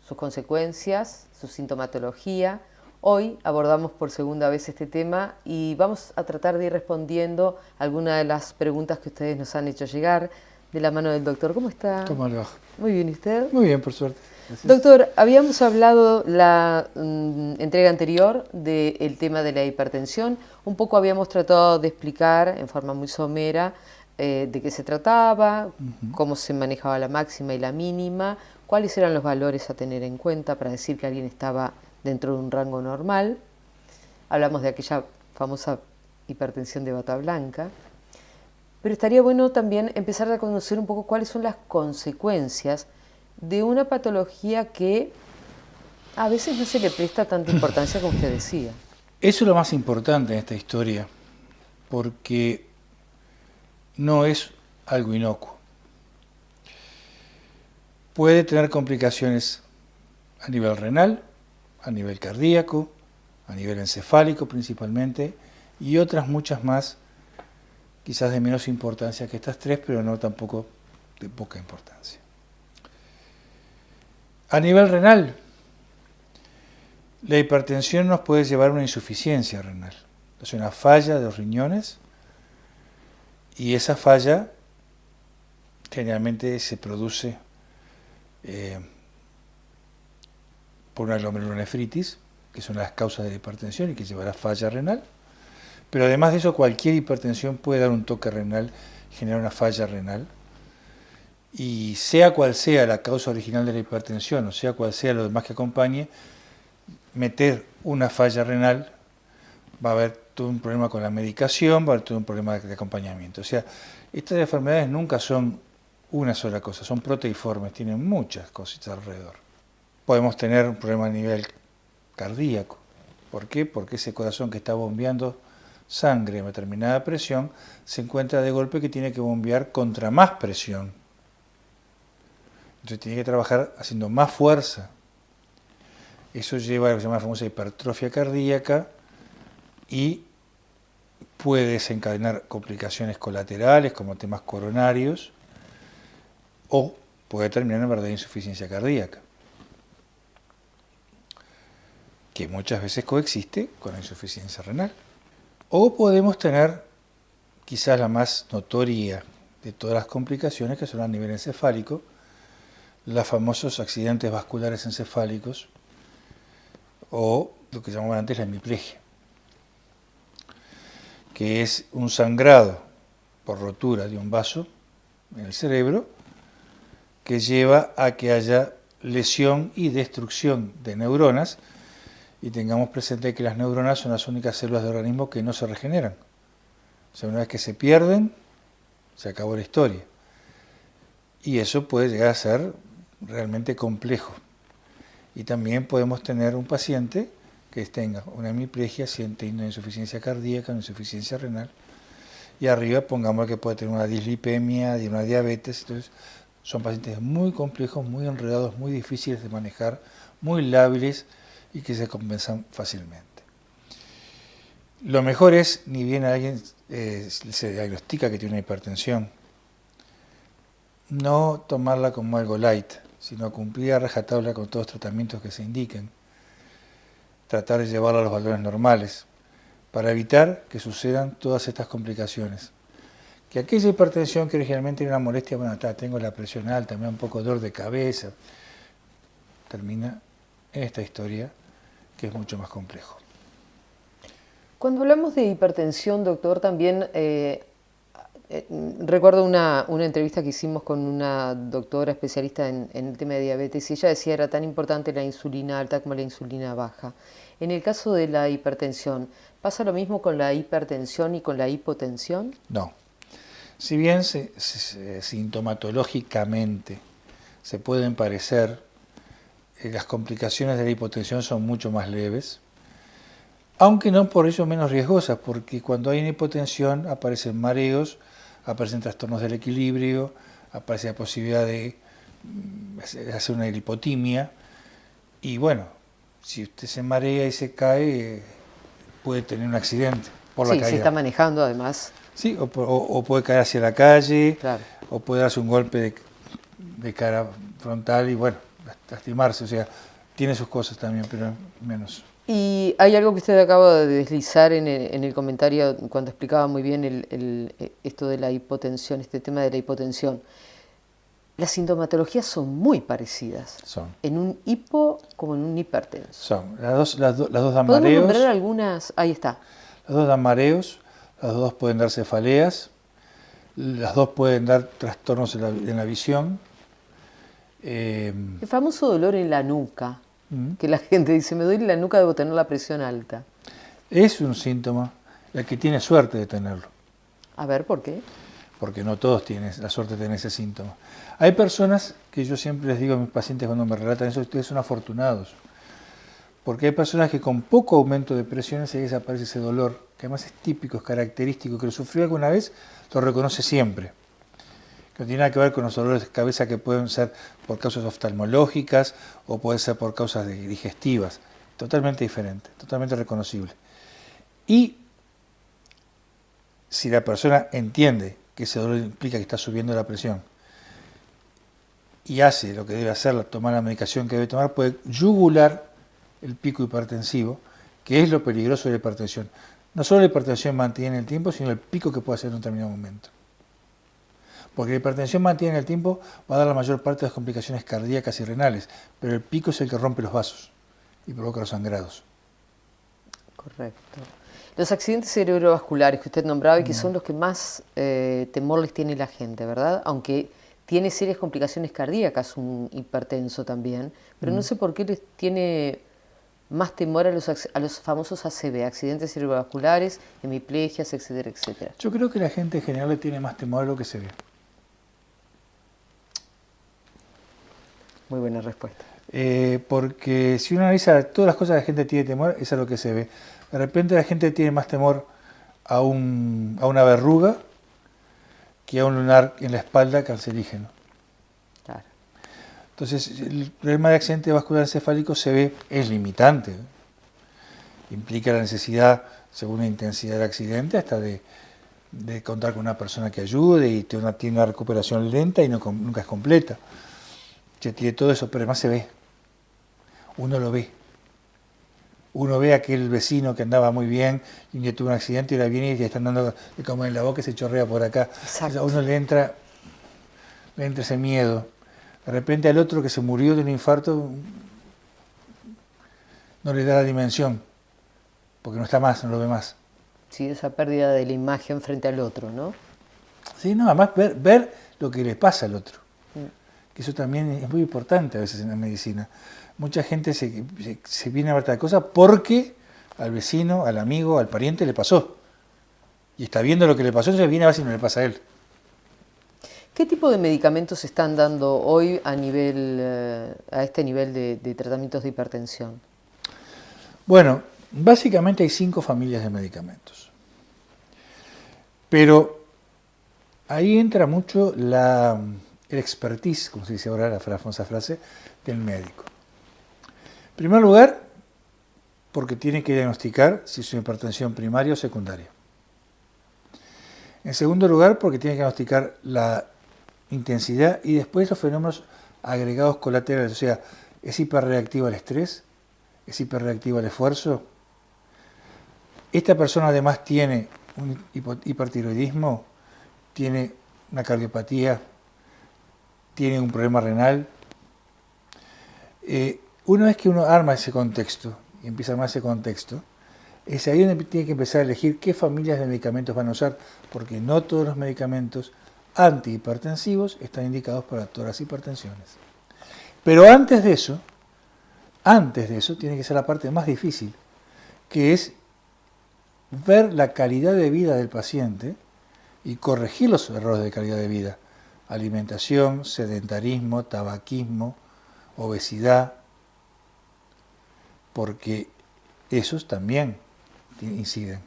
sus consecuencias, su sintomatología. Hoy abordamos por segunda vez este tema y vamos a tratar de ir respondiendo algunas de las preguntas que ustedes nos han hecho llegar de la mano del doctor. ¿Cómo está? ¿Cómo le va? Muy bien, ¿y usted? Muy bien, por suerte. Gracias. Doctor, habíamos hablado la entrega anterior del tema de la hipertensión. Un poco habíamos tratado de explicar en forma muy somera de qué se trataba, cómo se manejaba la máxima y la mínima, cuáles eran los valores a tener en cuenta para decir que alguien estaba dentro de un rango normal. Hablamos de aquella famosa hipertensión de bata blanca. Pero estaría bueno también empezar a conocer un poco cuáles son las consecuencias de una patología que a veces no se le presta tanta importancia como usted decía. Eso es lo más importante en esta historia, porque no es algo inocuo. Puede tener complicaciones a nivel renal, a nivel cardíaco, a nivel encefálico principalmente, y otras muchas más, quizás de menos importancia que estas tres, pero no tampoco de poca importancia. A nivel renal, la hipertensión nos puede llevar a una insuficiencia renal, es una falla de los riñones, y esa falla generalmente se produce por una glomerulonefritis, que son las causas de la hipertensión y que llevará a falla renal. Pero además de eso, cualquier hipertensión puede dar un toque renal, generar una falla renal. Y sea cual sea la causa original de la hipertensión, o sea cual sea lo demás que acompañe, meter una falla renal, va a haber todo un problema con la medicación, va a haber todo un problema de acompañamiento. O sea, estas enfermedades nunca son una sola cosa, son proteiformes, tienen muchas cositas alrededor. Podemos tener un problema a nivel cardíaco. ¿Por qué? Porque ese corazón que está bombeando sangre a determinada presión se encuentra de golpe que tiene que bombear contra más presión. Entonces tiene que trabajar haciendo más fuerza. Eso lleva a lo que se llama la famosa hipertrofia cardíaca y puede desencadenar complicaciones colaterales como temas coronarios o puede terminar en verdadera insuficiencia cardíaca, que muchas veces coexiste con la insuficiencia renal. O podemos tener quizás la más notoria de todas las complicaciones, que son a nivel encefálico, los famosos accidentes vasculares encefálicos o lo que llamaban antes la hemiplegia, que es un sangrado por rotura de un vaso en el cerebro que lleva a que haya lesión y destrucción de neuronas, y tengamos presente que las neuronas son las únicas células del organismo que no se regeneran. O sea, una vez que se pierden, se acabó la historia. Y eso puede llegar a ser realmente complejo. Y también podemos tener un paciente que tenga una hemiplegia, siente una insuficiencia cardíaca, una insuficiencia renal, y arriba pongamos que puede tener una dislipemia, una diabetes. Entonces, son pacientes muy complejos, muy enredados, muy difíciles de manejar, muy lábiles y que se compensan fácilmente. Lo mejor es, ni bien a alguien se diagnostica que tiene una hipertensión, no tomarla como algo light, sino cumplir a rajatabla con todos los tratamientos que se indiquen, tratar de llevarla a los valores normales, para evitar que sucedan todas estas complicaciones. Que aquella hipertensión que originalmente era una molestia, bueno, tengo la presión alta, me da un poco de dolor de cabeza, termina en esta historia que es mucho más complejo. Cuando hablamos de hipertensión, doctor, también recuerdo una entrevista que hicimos con una doctora especialista en el tema de diabetes, y ella decía que era tan importante la insulina alta como la insulina baja. En el caso de la hipertensión, ¿pasa lo mismo con la hipertensión y con la hipotensión? No. Si bien sintomatológicamente se pueden parecer, las complicaciones de la hipotensión son mucho más leves, aunque no por ello menos riesgosas, porque cuando hay una hipotensión aparecen mareos, aparecen trastornos del equilibrio, aparece la posibilidad de hacer una hipotimia, y bueno, si usted se marea y se cae, puede tener un accidente por la caída. Sí, se está manejando además. Sí, o puede caer hacia la calle, claro, o puede darse un golpe de cara frontal y bueno, lastimarse, o sea, tiene sus cosas también, pero menos. Y hay algo que usted acaba de deslizar en el comentario cuando explicaba muy bien esto de la hipotensión, este tema de la hipotensión. Las sintomatologías son muy parecidas. Son. En un hipo como en un hipertenso. Son. Las dos dan ¿Podemos mareos. nombrar algunas? Ahí está. Las dos dan mareos, las dos pueden dar cefaleas, las dos pueden dar trastornos en la visión. El famoso dolor en la nuca, que la gente dice, me duele la nuca, debo tener la presión alta. Es un síntoma, el que tiene suerte de tenerlo. A ver, ¿por qué? Porque no todos tienen la suerte de tener ese síntoma. Hay personas que yo siempre les digo a mis pacientes cuando me relatan eso, ustedes son afortunados. Porque hay personas que con poco aumento de presión se desaparece ese dolor, que además es típico, es característico, que lo sufrió alguna vez, lo reconoce siempre. Que no tiene nada que ver con los dolores de cabeza que pueden ser por causas oftalmológicas o pueden ser por causas digestivas. Totalmente diferente, totalmente reconocible. Y si la persona entiende que ese dolor implica que está subiendo la presión y hace lo que debe hacer, tomar la medicación que debe tomar, puede yugular el pico hipertensivo, que es lo peligroso de la hipertensión. No solo la hipertensión mantiene en el tiempo, sino el pico que puede hacer en un determinado momento. Porque la hipertensión mantiene en el tiempo, va a dar la mayor parte de las complicaciones cardíacas y renales, pero el pico es el que rompe los vasos y provoca los sangrados. Correcto. Los accidentes cerebrovasculares que usted nombraba y que son los que más temor les tiene la gente, ¿verdad? Aunque tiene serias complicaciones cardíacas un hipertenso también, pero no sé por qué les tiene más temor a los famosos ACV, accidentes cerebrovasculares, hemiplegias, etcétera, etcétera. Yo creo que la gente en general le tiene más temor a lo que se ve. Muy buena respuesta. Porque si uno analiza todas las cosas que la gente tiene temor, es a lo que se ve. De repente la gente tiene más temor a una verruga que a un lunar en la espalda cancerígeno. Claro. Entonces, el problema de accidente vascular encefálico se ve, es limitante. Implica la necesidad, según la intensidad del accidente, hasta de contar con una persona que ayude y tiene una recuperación lenta y nunca es completa. Ya tiene todo eso, pero además se ve. Uno lo ve. Uno ve a aquel vecino que andaba muy bien y que tuvo un accidente y ahora viene y le están dando de comer en la boca y se chorrea por acá. Exacto. A uno le entra ese miedo. De repente al otro que se murió de un infarto no le da la dimensión, porque no está más, no lo ve más. Sí, esa pérdida de la imagen frente al otro, ¿no? Sí, no, además ver lo que le pasa al otro. Que eso también es muy importante a veces en la medicina. Mucha gente se viene a ver tal cosa porque al vecino, al amigo, al pariente le pasó. Y está viendo lo que le pasó, entonces viene a ver si no le pasa a él. ¿Qué tipo de medicamentos se están dando hoy a este nivel de tratamientos de hipertensión? Bueno, básicamente hay 5 familias de medicamentos. Pero ahí entra mucho el expertise, como se dice ahora la famosa frase, del médico. En primer lugar, porque tiene que diagnosticar si es una hipertensión primaria o secundaria. En segundo lugar, porque tiene que diagnosticar la intensidad y después los fenómenos agregados colaterales, o sea, ¿es hiperreactiva al estrés? ¿Es hiperreactiva al esfuerzo? Esta persona además tiene un hipertiroidismo, tiene una cardiopatía, tiene un problema renal. Una vez que uno arma ese contexto y empieza a armar ese contexto, es ahí donde tiene que empezar a elegir qué familias de medicamentos van a usar, porque no todos los medicamentos antihipertensivos están indicados para todas las hipertensiones. Pero antes de eso tiene que ser la parte más difícil, que es ver la calidad de vida del paciente y corregir los errores de calidad de vida. Alimentación, sedentarismo, tabaquismo, obesidad, porque esos también inciden.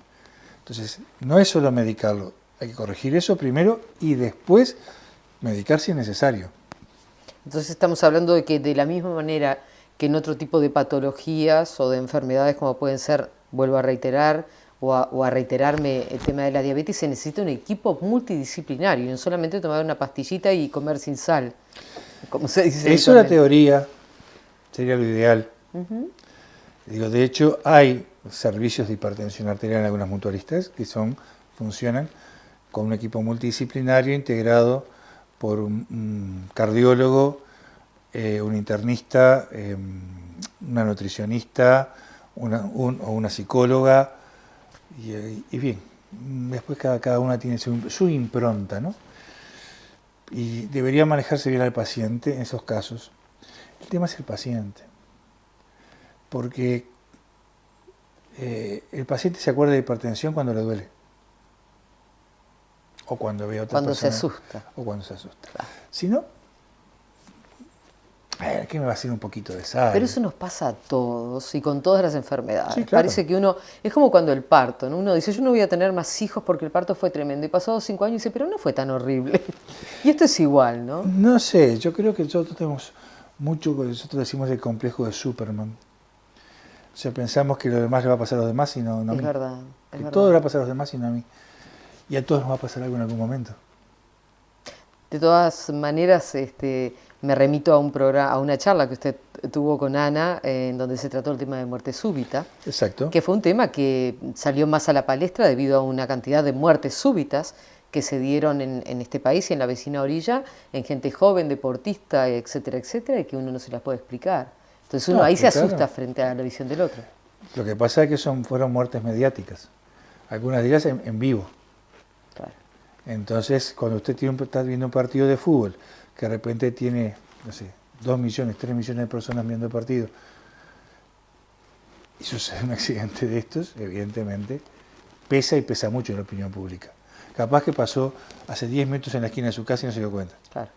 Entonces, no es solo medicarlo, hay que corregir eso primero y después medicar si es necesario. Entonces estamos hablando de que de la misma manera que en otro tipo de patologías o de enfermedades como pueden ser, vuelvo a reiterar, o a reiterarme el tema de la diabetes, se necesita un equipo multidisciplinario, no solamente tomar una pastillita y comer sin sal, como se dice. Eso es la teoría, sería lo ideal. Digo, de hecho, hay servicios de hipertensión arterial en algunas mutualistas que funcionan con un equipo multidisciplinario integrado por un cardiólogo, un internista, una nutricionista, o una psicóloga, y bien, después cada una tiene su impronta, ¿no? Y debería manejarse bien al paciente en esos casos. El tema es el paciente, porque el paciente se acuerda de hipertensión cuando le duele, o cuando ve a otra persona. Cuando se asusta. O cuando se asusta. Si no, ¿qué me va a hacer un poquito de sal? Pero eso nos pasa a todos y con todas las enfermedades. Sí, claro. Parece que uno, es como cuando el parto, ¿no? Uno dice, yo no voy a tener más hijos porque el parto fue tremendo. Y pasados 5 años dice, pero no fue tan horrible. Y esto es igual, ¿no? No sé, yo creo que nosotros tenemos mucho, nosotros decimos el complejo de Superman. O sea, pensamos que lo demás le va a pasar a los demás y no a mí. Es verdad. Que todo le va a pasar a los demás y no a mí. Y a todos nos va a pasar algo en algún momento. De todas maneras, me remito a una charla que usted tuvo con Ana, en donde se trató el tema de muerte súbita. Exacto. Que fue un tema que salió más a la palestra debido a una cantidad de muertes súbitas que se dieron en este país y en la vecina orilla, en gente joven, deportista, etcétera, etcétera, y que uno no se las puede explicar. Entonces uno ahí se asusta frente a la visión del otro. Lo que pasa es que fueron muertes mediáticas, algunas de ellas en vivo. Claro. Entonces, cuando usted está viendo un partido de fútbol, que de repente tiene, no sé, 2 millones, 3 millones de personas viendo el partido, y sucede un accidente de estos, evidentemente, pesa y pesa mucho en la opinión pública. Capaz que pasó hace 10 minutos en la esquina de su casa y no se dio cuenta. Claro.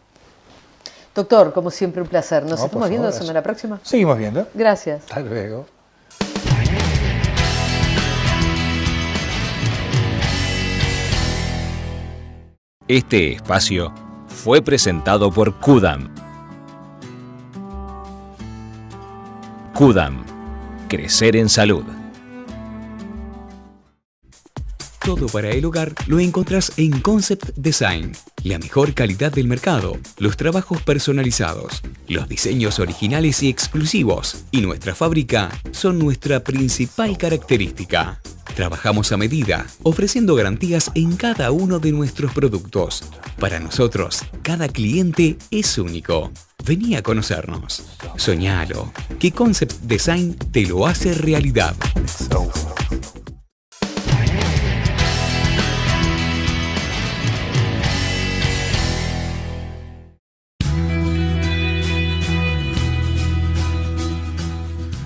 Doctor, como siempre, un placer. ¿Nos estamos viendo la semana próxima? Seguimos viendo. Gracias. Hasta luego. Este espacio fue presentado por Kudam. Kudam. Crecer en salud. Todo para el hogar lo encontrás en Concept Design. La mejor calidad del mercado, los trabajos personalizados, los diseños originales y exclusivos y nuestra fábrica son nuestra principal característica. Trabajamos a medida, ofreciendo garantías en cada uno de nuestros productos. Para nosotros, cada cliente es único. Vení a conocernos. Soñalo, que Concept Design te lo hace realidad.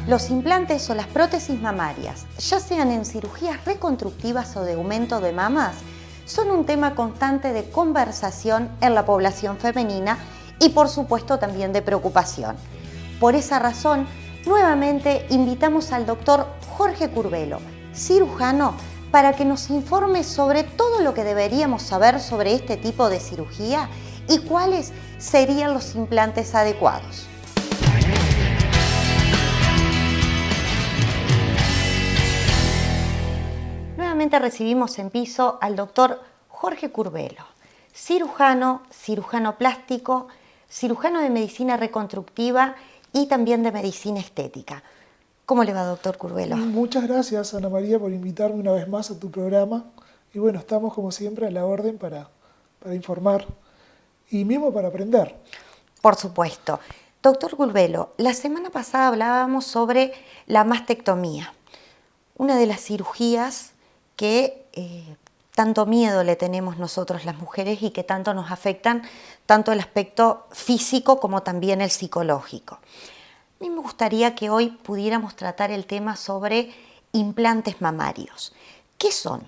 Los implantes o las prótesis mamarias, ya sean en cirugías reconstructivas o de aumento de mamas, son un tema constante de conversación en la población femenina y por supuesto también de preocupación. Por esa razón, nuevamente invitamos al doctor Jorge Curbelo, cirujano, para que nos informe sobre todo lo que deberíamos saber sobre este tipo de cirugía y cuáles serían los implantes adecuados. Nuevamente recibimos en piso al doctor Jorge Curbelo, cirujano plástico, cirujano de medicina reconstructiva y también de medicina estética. ¿Cómo le va, doctor Curbelo? Muchas gracias, Ana María, por invitarme una vez más a tu programa. Y bueno, estamos como siempre a la orden para informar y mismo para aprender. Por supuesto. Doctor Curbelo, la semana pasada hablábamos sobre la mastectomía, una de las cirugías que tanto miedo le tenemos nosotros las mujeres y que tanto nos afectan, tanto el aspecto físico como también el psicológico. A mí me gustaría que hoy pudiéramos tratar el tema sobre implantes mamarios. ¿Qué son?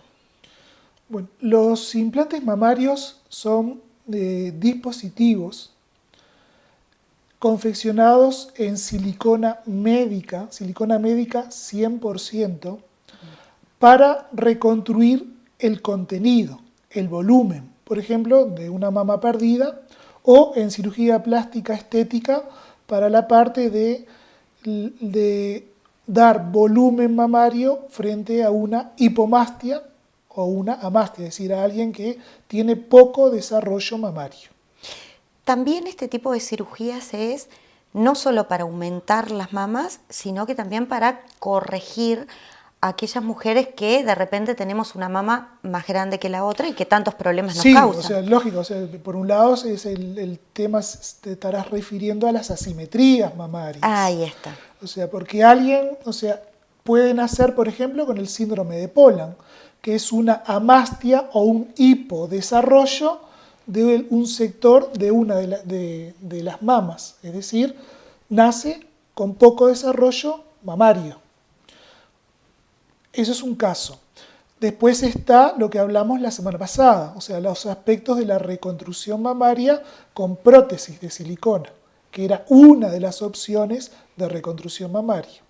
Bueno, los implantes mamarios son dispositivos confeccionados en silicona médica 100%, para reconstruir el contenido, el volumen, por ejemplo, de una mama perdida, o en cirugía plástica estética para la parte de dar volumen mamario frente a una hipomastia o una amastia, es decir, a alguien que tiene poco desarrollo mamario. También este tipo de cirugías es no solo para aumentar las mamas, sino que también para corregir a aquellas mujeres que de repente tenemos una mama más grande que la otra y que tantos problemas nos causan. Sí, o sea, lógico, o sea, por un lado es el tema, te estarás refiriendo a las asimetrías mamarias. Ahí está. O sea, porque alguien, o sea, puede nacer, por ejemplo, con el síndrome de Poland, que es una amastia o un hipodesarrollo de un sector de una de las mamas, es decir, nace con poco desarrollo mamario. Eso es un caso. Después está lo que hablamos la semana pasada, o sea, los aspectos de la reconstrucción mamaria con prótesis de silicona, que era una de las opciones de reconstrucción mamaria.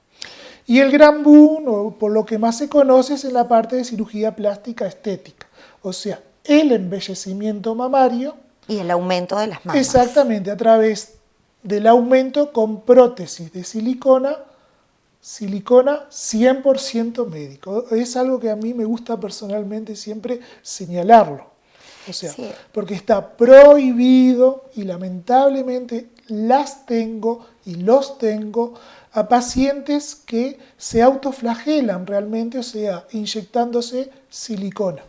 Y el gran boom, o por lo que más se conoce, es en la parte de cirugía plástica estética, o sea, el embellecimiento mamario. Y el aumento de las mamas. Exactamente, a través del aumento con prótesis de silicona 100% médico. Es algo que a mí me gusta personalmente siempre señalarlo. O sea, sí, porque está prohibido y lamentablemente las tengo y los tengo a pacientes que se autoflagelan realmente, o sea, inyectándose silicona.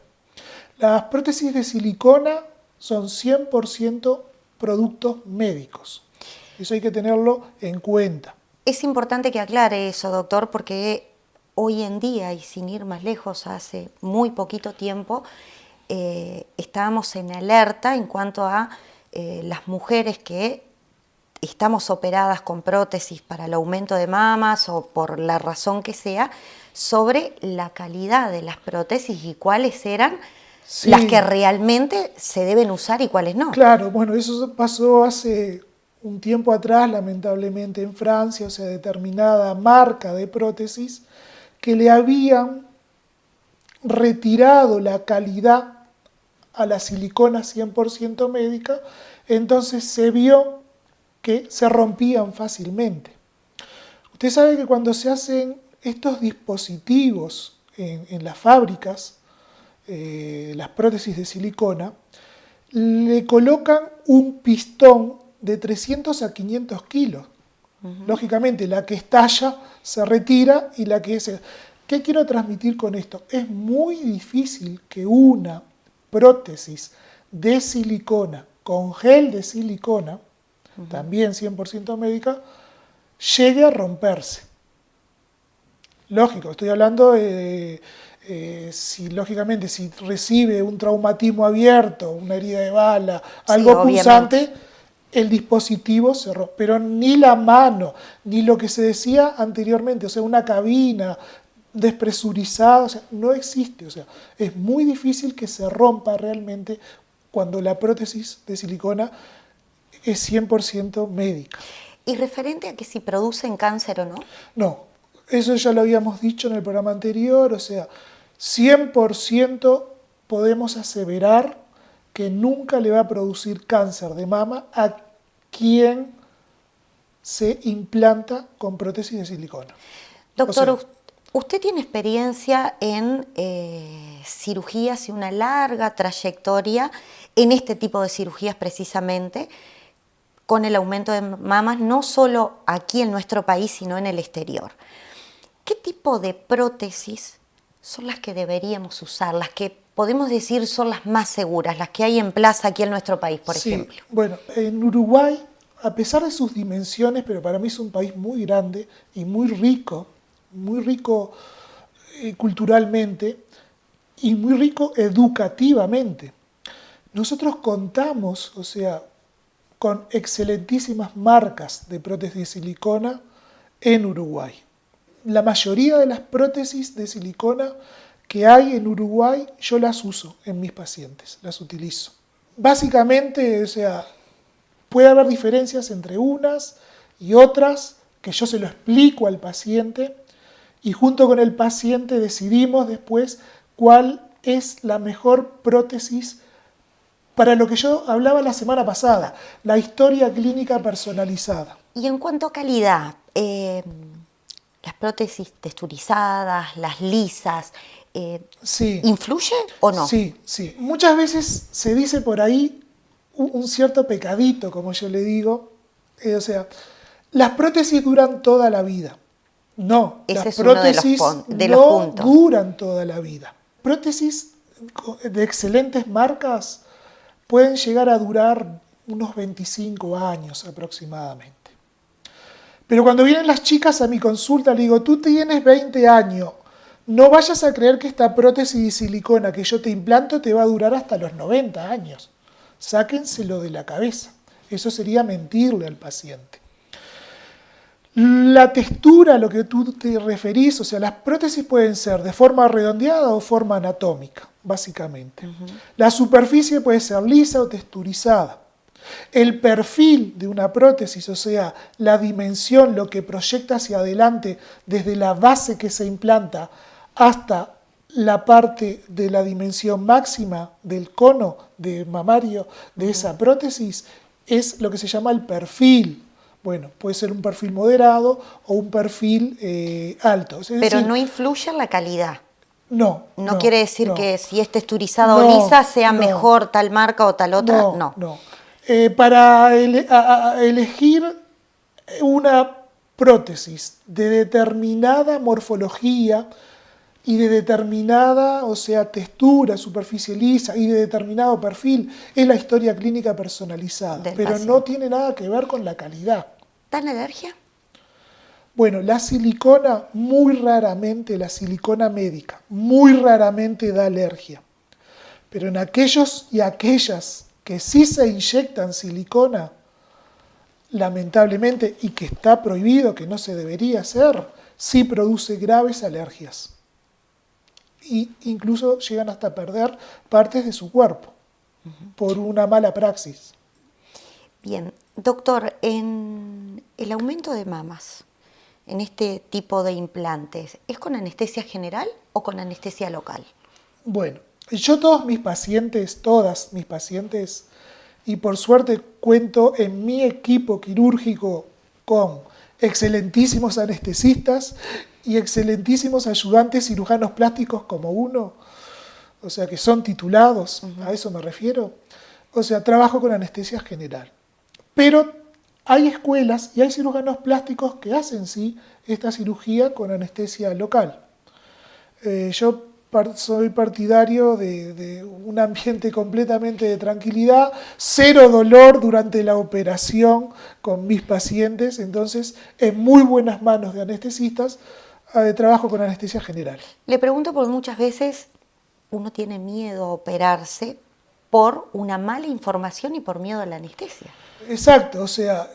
Las prótesis de silicona son 100% productos médicos. Eso hay que tenerlo en cuenta. Es importante que aclare eso, doctor, porque hoy en día, y sin ir más lejos, hace muy poquito tiempo, estábamos en alerta en cuanto a las mujeres que estamos operadas con prótesis para el aumento de mamas o por la razón que sea, sobre la calidad de las prótesis y cuáles eran las que realmente se deben usar y cuáles no. Claro, bueno, eso pasó hace un tiempo atrás, lamentablemente en Francia, o sea, determinada marca de prótesis, que le habían retirado la calidad a la silicona 100% médica, entonces se vio que se rompían fácilmente. Usted sabe que cuando se hacen estos dispositivos en las fábricas, las prótesis de silicona, le colocan un pistón de 300 a 500 kilos. Lógicamente, la que estalla se retira y la que se... ¿Qué quiero transmitir con esto? Es muy difícil que una prótesis de silicona con gel de silicona, también 100% médica, llegue a romperse. Lógico, estoy hablando de... lógicamente, si recibe un traumatismo abierto, una herida de bala, algo punzante, el dispositivo se rompe, pero ni la mano, ni lo que se decía anteriormente, o sea, una cabina despresurizada, o sea, no existe, o sea, es muy difícil que se rompa realmente cuando la prótesis de silicona es 100% médica. ¿Y referente a que si producen cáncer o no? No, eso ya lo habíamos dicho en el programa anterior, o sea, 100% podemos aseverar que nunca le va a producir cáncer de mama a quien se implanta con prótesis de silicona. Doctor, o sea, usted tiene experiencia en cirugías y una larga trayectoria en este tipo de cirugías precisamente, con el aumento de mamas, no solo aquí en nuestro país, sino en el exterior. ¿Qué tipo de prótesis son las que deberíamos usar, las que podemos decir son las más seguras, las que hay en plaza aquí en nuestro país, por ejemplo? Bueno, en Uruguay, a pesar de sus dimensiones, pero para mí es un país muy grande y muy rico culturalmente y muy rico educativamente. Nosotros contamos, o sea, con excelentísimas marcas de prótesis de silicona en Uruguay. La mayoría de las prótesis de silicona que hay en Uruguay, yo las uso en mis pacientes, las utilizo. Básicamente, o sea, puede haber diferencias entre unas y otras, que yo se lo explico al paciente, y junto con el paciente decidimos después cuál es la mejor prótesis para lo que yo hablaba la semana pasada, la historia clínica personalizada. Y en cuanto a calidad, las prótesis texturizadas, las lisas, ¿influye o no? Sí, sí. Muchas veces se dice por ahí un cierto pecadito, como yo le digo, o sea, las prótesis duran toda la vida. No, Ese las es uno prótesis de los no puntos. duran toda la vida. Prótesis de excelentes marcas pueden llegar a durar unos 25 años aproximadamente. Pero cuando vienen las chicas a mi consulta, le digo, tú tienes 20 años, no vayas a creer que esta prótesis de silicona que yo te implanto te va a durar hasta los 90 años. Sáquenselo de la cabeza. Eso sería mentirle al paciente. La textura a lo que tú te referís, o sea, las prótesis pueden ser de forma redondeada o forma anatómica, básicamente. La superficie puede ser lisa o texturizada. El perfil de una prótesis, o sea, la dimensión, lo que proyecta hacia adelante desde la base que se implanta hasta la parte de la dimensión máxima del cono de mamario de esa prótesis, es lo que se llama el perfil. Bueno, puede ser un perfil moderado o un perfil alto. Es decir, pero no influye en la calidad. No. No quiere decir que si es texturizada No, o lisa sea no. mejor tal marca o tal otra. No. Para elegir una prótesis de determinada morfología y de determinada, o sea, textura, superficie lisa y de determinado perfil, es la historia clínica personalizada, pero paciente. no tiene nada que ver con la calidad. ¿Dan alergia? Bueno, la silicona, muy raramente, la silicona médica, muy raramente da alergia. Pero en aquellos y aquellas que sí se inyectan silicona, lamentablemente, y que está prohibido, que no se debería hacer, sí produce graves alergias. Y incluso llegan hasta perder partes de su cuerpo por una mala praxis. Bien, doctor, en el aumento de mamas, en este tipo de implantes, ¿es con anestesia general o con anestesia local? Bueno, yo todas mis pacientes, y por suerte cuento en mi equipo quirúrgico con excelentísimos anestesistas y excelentísimos ayudantes cirujanos plásticos como uno, o sea que son titulados, a eso me refiero. O sea, trabajo con anestesia general. Pero hay escuelas y hay cirujanos plásticos que hacen sí esta cirugía con anestesia local. Yo soy partidario de un ambiente completamente de tranquilidad, cero dolor durante la operación con mis pacientes, entonces en muy buenas manos de anestesistas trabajo con anestesia general. Le pregunto porque muchas veces uno tiene miedo a operarse por una mala información y por miedo a la anestesia. Exacto, o sea,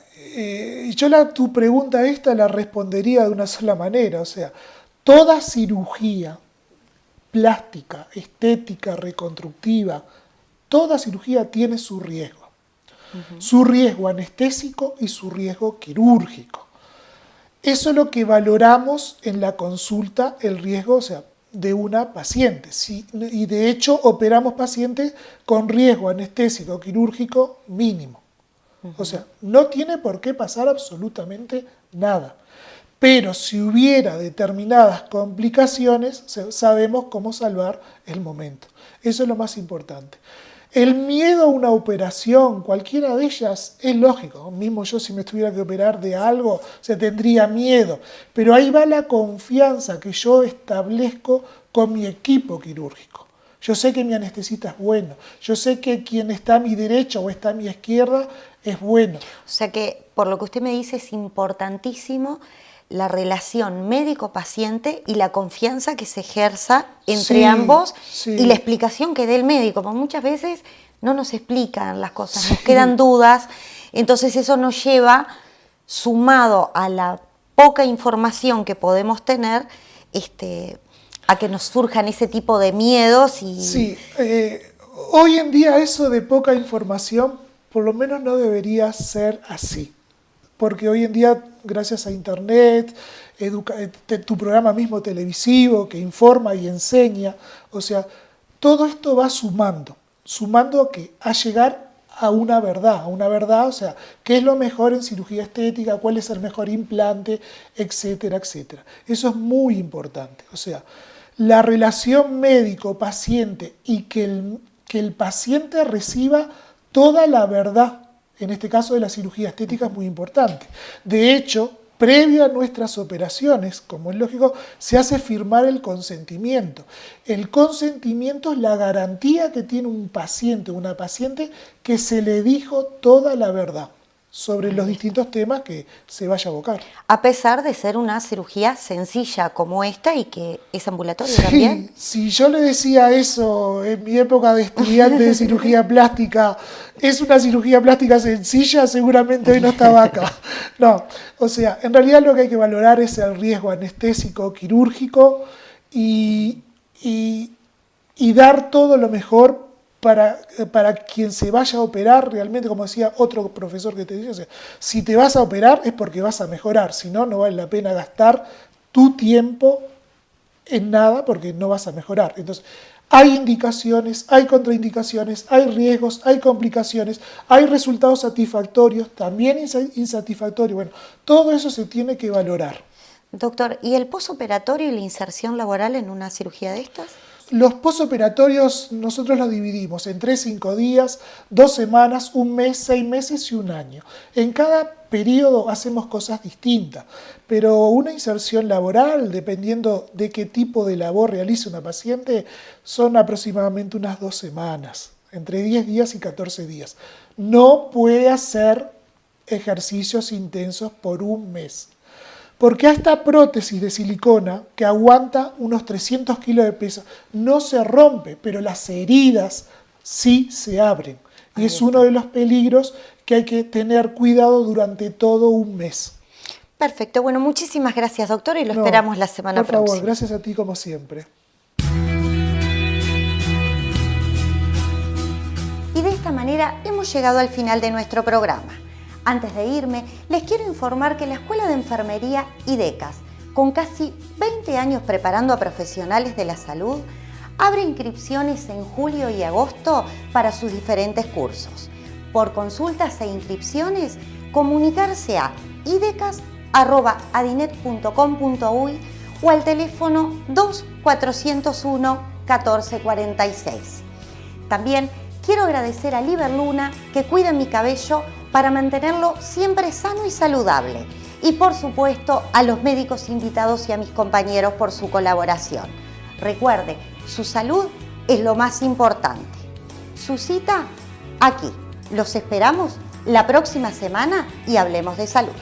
yo tu pregunta esta la respondería de una sola manera, o sea, toda cirugía plástica, estética, reconstructiva, toda cirugía tiene su riesgo. Su riesgo anestésico y su riesgo quirúrgico. Eso es lo que valoramos en la consulta, el riesgo, o sea, de una paciente. Y de hecho operamos pacientes con riesgo anestésico quirúrgico mínimo. O sea, no tiene por qué pasar absolutamente nada. Pero si hubiera determinadas complicaciones, sabemos cómo salvar el momento. Eso es lo más importante. El miedo a una operación, cualquiera de ellas, es lógico. Mismo yo si me tuviera que operar de algo, tendría miedo. Pero ahí va la confianza que yo establezco con mi equipo quirúrgico. Yo sé que mi anestesista es bueno. Yo sé que quien está a mi derecha o está a mi izquierda es bueno. O sea que, por lo que usted me dice, es importantísimo la relación médico-paciente y la confianza que se ejerza entre ambos y la explicación que dé el médico, porque muchas veces no nos explican las cosas, nos quedan dudas, entonces eso nos lleva, sumado a la poca información que podemos tener, a que nos surjan ese tipo de miedos. Sí, hoy en día eso de poca información por lo menos no debería ser así. Porque hoy en día, gracias a internet, tu programa mismo televisivo que informa y enseña, o sea, todo esto va sumando a llegar a una verdad, o sea, qué es lo mejor en cirugía estética, cuál es el mejor implante, etcétera, etcétera. Eso es muy importante, o sea, la relación médico-paciente y que el paciente reciba toda la verdad en este caso de la cirugía estética, es muy importante. De hecho, previo a nuestras operaciones, como es lógico, se hace firmar el consentimiento. El consentimiento es la garantía que tiene un paciente, una paciente, que se le dijo toda la verdad sobre los distintos temas que se vaya a abocar. A pesar de ser una cirugía sencilla como esta y que es ambulatoria sí, también. Si yo le decía eso en mi época de estudiante de cirugía plástica, es una cirugía plástica sencilla, seguramente hoy no estaba acá. No, o sea, en realidad lo que hay que valorar es el riesgo anestésico quirúrgico y dar todo lo mejor para quien se vaya a operar. Realmente, como decía otro profesor que te decía, o sea, si te vas a operar es porque vas a mejorar, si no, no vale la pena gastar tu tiempo en nada porque no vas a mejorar. Entonces, hay indicaciones, hay contraindicaciones, hay riesgos, hay complicaciones, hay resultados satisfactorios, también insatisfactorios. Bueno, todo eso se tiene que valorar. Doctor, ¿y el posoperatorio y la inserción laboral en una cirugía de estas? Los posoperatorios nosotros los dividimos en 3-5 días, 2 semanas, 1 mes, 6 meses y 1 año. En cada periodo hacemos cosas distintas, pero una inserción laboral, dependiendo de qué tipo de labor realice una paciente, son aproximadamente unas 2 semanas, entre 10 días y 14 días. No puede hacer ejercicios intensos por 1 mes. Porque a esta prótesis de silicona, que aguanta unos 300 kilos de peso, no se rompe, pero las heridas sí se abren. Y es uno de los peligros que hay que tener cuidado durante todo 1 mes. Perfecto, bueno, muchísimas gracias, doctor, y lo esperamos la semana próxima. Por favor, gracias a ti como siempre. Y de esta manera hemos llegado al final de nuestro programa. Antes de irme, les quiero informar que la Escuela de Enfermería IDECAS, con casi 20 años preparando a profesionales de la salud, abre inscripciones en julio y agosto para sus diferentes cursos. Por consultas e inscripciones, comunicarse a idecas@adinet.com.uy o al teléfono 2401-1446. También quiero agradecer a Liberluna, que cuida mi cabello para mantenerlo siempre sano y saludable. Y por supuesto a los médicos invitados y a mis compañeros por su colaboración. Recuerde, su salud es lo más importante. Su cita aquí. Los esperamos la próxima semana y hablemos de salud.